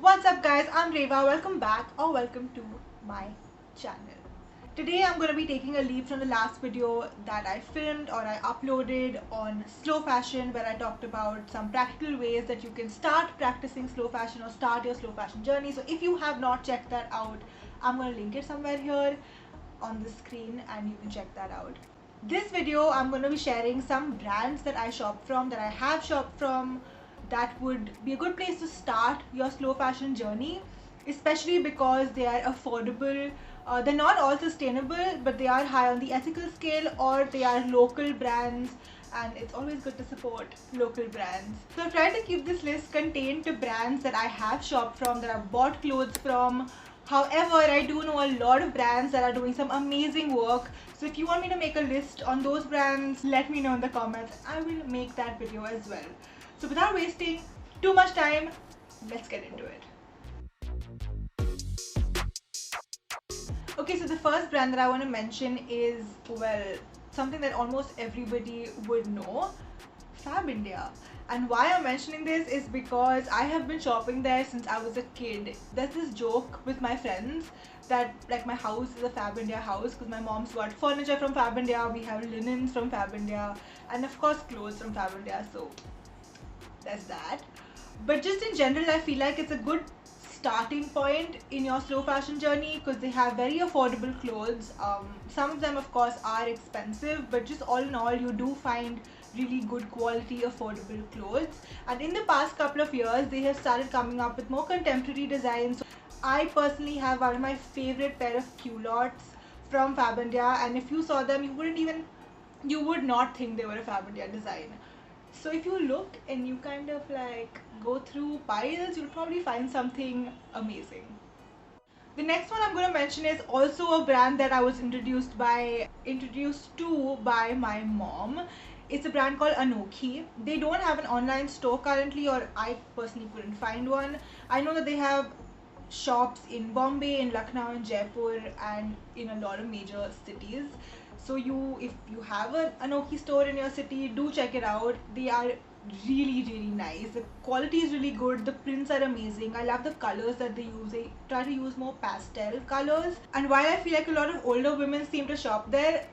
What's up guys, I'm Reva. Welcome back or welcome to my channel. Today I'm going to be taking a leap from the last video that I filmed or I uploaded on slow fashion, where I talked about some practical ways that you can start practicing slow fashion or start your slow fashion journey. So if you have not checked that out, I'm going to link it somewhere here on the screen and you can check that out. This video I'm going to be sharing some brands that I shop from, that I have shopped from, that would be a good place to start your slow fashion journey, especially because they are affordable. They're not all sustainable, but they are high on the ethical scale, or they are local brands, and it's always good to support local brands. So I've tried to keep this list contained to brands that I have shopped from, that I've bought clothes from. However, I do know a lot of brands that are doing some amazing work. So if you want me to make a list on those brands, let me know in the comments. I will make that video as well. So without wasting too much time, let's get into it. Okay, so the first brand that I want to mention is, well, something that almost everybody would know, Fab India. And why I'm mentioning this is because I have been shopping there since I was a kid. There's this joke with my friends that like my house is a Fab India house because my mom's got furniture from Fab India, we have linens from Fab India, and of course clothes from Fab India, so there's that. But just in general, I feel like it's a good starting point in your slow fashion journey because they have very affordable clothes. Some of them of course are expensive, but just all in all you do find really good quality affordable clothes. And in the past couple of years they have started coming up with more contemporary designs. I personally have one of my favorite pair of culottes from Fab India, and if you saw them you would not think they were a Fab India design. So if you look and you kind of like go through piles, you'll probably find something amazing. The next one I'm going to mention is also a brand that I was introduced to by my mom. It's a brand called Anokhi. They don't have an online store currently, or I personally couldn't find one. I know that they have shops in Bombay, in Lucknow, in Jaipur, and in a lot of major cities. So if you have an Anokhi store in your city, do check it out. They are really nice. The quality is really good. The prints are amazing. I love the colors that they use. They try to use more pastel colors. And while I feel like a lot of older women seem to shop there,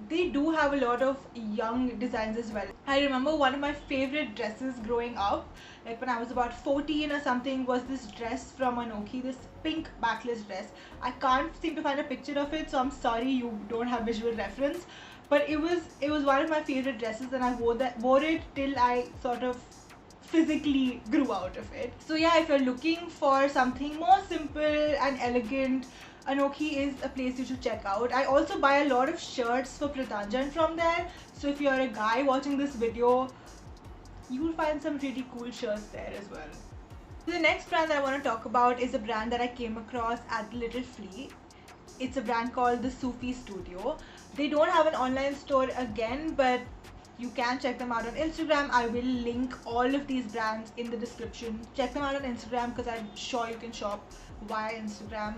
they do have a lot of young designs as well. I remember one of my favorite dresses growing up, like when I was about 14 or something, was this dress from Anokhi, this pink backless dress. I can't seem to find a picture of it, so I'm sorry you don't have visual reference, but it was one of my favorite dresses, and I wore it till I sort of physically grew out of it. So yeah, if you're looking for something more simple and elegant, Anokhi is a place you should check out. I also buy a lot of shirts for Pritanjan from there, so if you're a guy watching this video, you will find some really cool shirts there as well. The next brand that I want to talk about is a brand that I came across at the Little Flea. It's a brand called the Sufi Studio. They don't have an online store again, but you can check them out on Instagram. I will link all of these brands in the description. Check them out on Instagram because I'm sure you can shop via Instagram.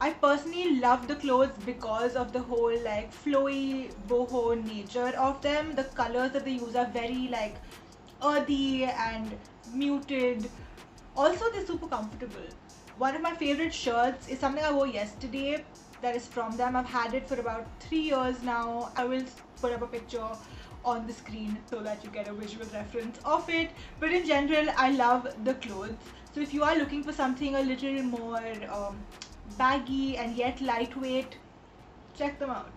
I personally love the clothes because of the whole like flowy boho nature of them. The colors that they use are very like earthy and muted. Also, they're super comfortable. One of my favorite shirts is something I wore yesterday that is from them. I've had it for about 3 years now. I will put up a picture on the screen so that you get a visual reference of it. But in general, I love the clothes. So if you are looking for something a little more baggy and yet lightweight, check them out.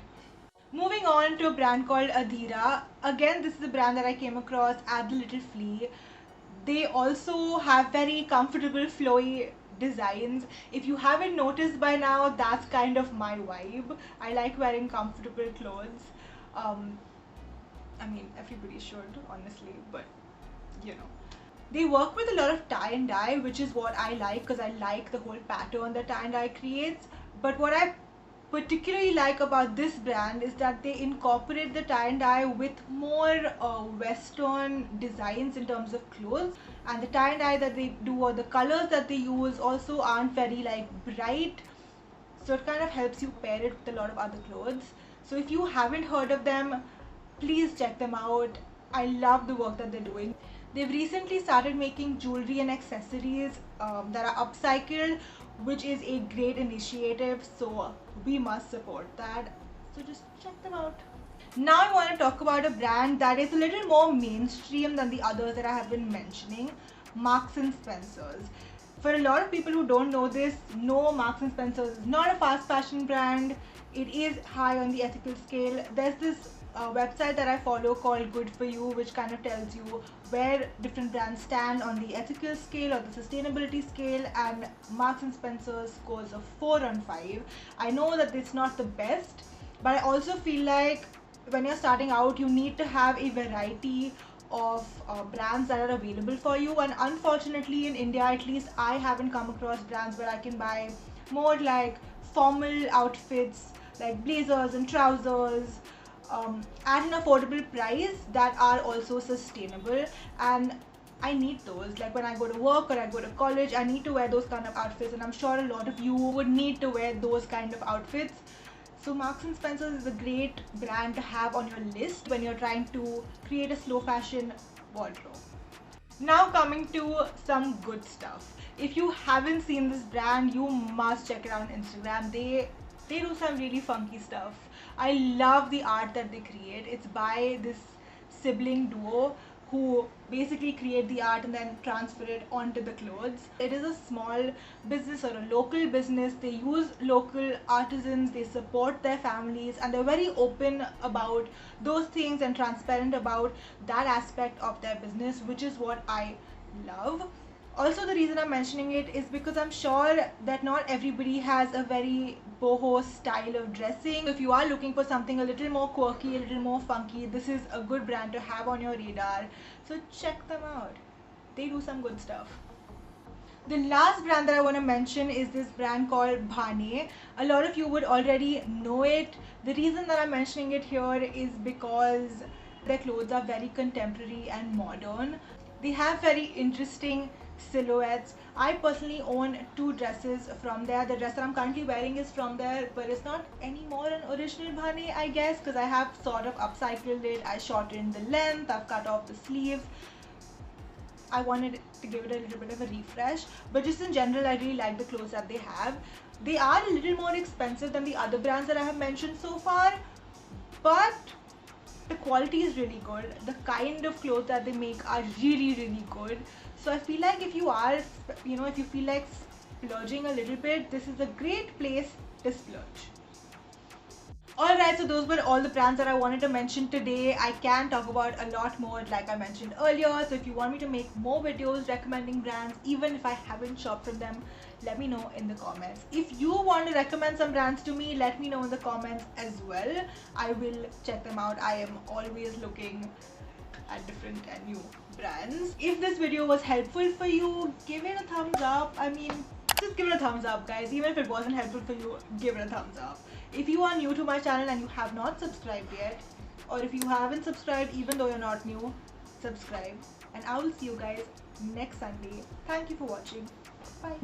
Moving on to a brand called Adira. Again, this is a brand that I came across at the Little Flea. They also have very comfortable flowy designs. If you haven't noticed by now, that's kind of my vibe. I like wearing comfortable clothes. I mean, everybody should, honestly, but you know. They work with a lot of tie and dye, which is what I like because I like the whole pattern that tie and dye creates. But what I particularly like about this brand is that they incorporate the tie and dye with more western designs in terms of clothes, and the tie and dye that they do or the colors that they use also aren't very like bright, so it kind of helps you pair it with a lot of other clothes. So if you haven't heard of them, please check them out. I love the work that they're doing. They've recently started making jewelry and accessories that are upcycled, which is a great initiative, so we must support that. So just check them out. Now I want to talk about a brand that is a little more mainstream than the others that I have been mentioning, Marks and Spencer's. For a lot of people who don't know this, no, Marks and Spencer's is not a fast fashion brand. It is high on the ethical scale. There's this website that I follow called Good For You, which kind of tells you where different brands stand on the ethical scale or the sustainability scale, and Marks and Spencer's scores a 4 on 5. I know that it's not the best, but I also feel like when you're starting out, you need to have a variety of brands that are available for you, and unfortunately in India at least, I haven't come across brands where I can buy more like formal outfits like blazers and trousers at an affordable price that are also sustainable. And I need those. Like when I go to work or I go to college, I need to wear those kind of outfits, and I'm sure a lot of you would need to wear those kind of outfits. So Marks and Spencer's is a great brand to have on your list when you're trying to create a slow fashion wardrobe. Now coming to some good stuff. If you haven't seen this brand, you must check it out on Instagram. They do some really funky stuff. I love the art that they create. It's by this sibling duo who basically create the art and then transfer it onto the clothes. It is a small business or a local business. They use local artisans, they support their families, and they're very open about those things and transparent about that aspect of their business, which is what I love. Also, the reason I'm mentioning it is because I'm sure that not everybody has a very boho style of dressing. If you are looking for something a little more quirky, a little more funky, this is a good brand to have on your radar. So check them out. They do some good stuff. The last brand that I want to mention is this brand called Bhane. A lot of you would already know it. The reason that I'm mentioning it here is because their clothes are very contemporary and modern. They have very interesting silhouettes. I personally own 2 dresses from there. The dress that I'm currently wearing is from there, but it's not anymore an original Bhane, I guess, because I have sort of upcycled it. I shortened the length, I've cut off the sleeves. I wanted to give it a little bit of a refresh, but just in general, I really like the clothes that they have. They are a little more expensive than the other brands that I have mentioned so far, but the quality is really good. The kind of clothes that they make are really, really good. So I feel like if you are, if you feel like splurging a little bit, this is a great place to splurge. Alright, so those were all the brands that I wanted to mention today. I can talk about a lot more like I mentioned earlier. So if you want me to make more videos recommending brands, even if I haven't shopped from them, let me know in the comments. If you want to recommend some brands to me, let me know in the comments as well. I will check them out. I am always looking at different and new brands. If this video was helpful for you, give it a thumbs up. I mean, just give it a thumbs up, guys. Even if it wasn't helpful for you, give it a thumbs up. If you are new to my channel and you have not subscribed yet, or if you haven't subscribed even though you're not new, subscribe. And I will see you guys next Sunday. Thank you for watching. Bye.